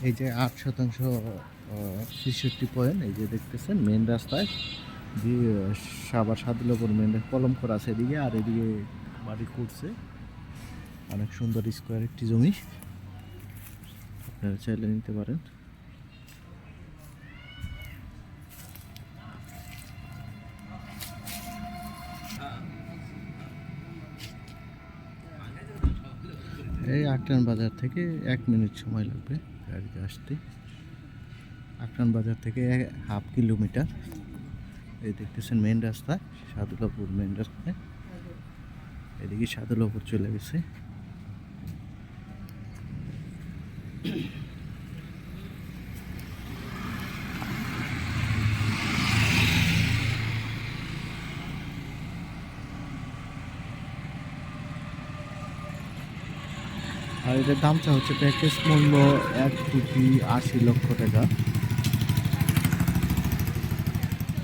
এই যে 8% ৬৬ পয়েন্ট, এই যে দেখতেছেন মেন রাস্তায় দিয়ে সাবার সাদুল্লাপুর মেন কলম করা আছে এদিকে, আর এদিকে বাড়ি করছে। অনেক সুন্দর স্কোয়ার একটি জমি, আপনারা চাইলে নিতে পারেন। এই আটরান বাজার থেকে 1 মিনিট সময় লাগবে গাড়িতে আসতে। আটরান বাজার থেকে হাফ কিলোমিটার। এই দেখতেছেন মেন রাস্তা, সাদুল্লাপুর মেন রাস্তায়। এদিকে সাদুল্লাপুর চলে গেছে। আর এটার দামটা হচ্ছে প্যাকেজ মূল্য 1,80,00,000 টাকা।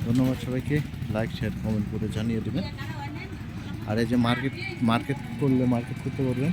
ধন্যবাদ সবাইকে, লাইক শেয়ার কমেন্ট করে জানিয়ে দেবেন। আর এই যে মার্কেট করলে মার্কেট করতে পারবেন।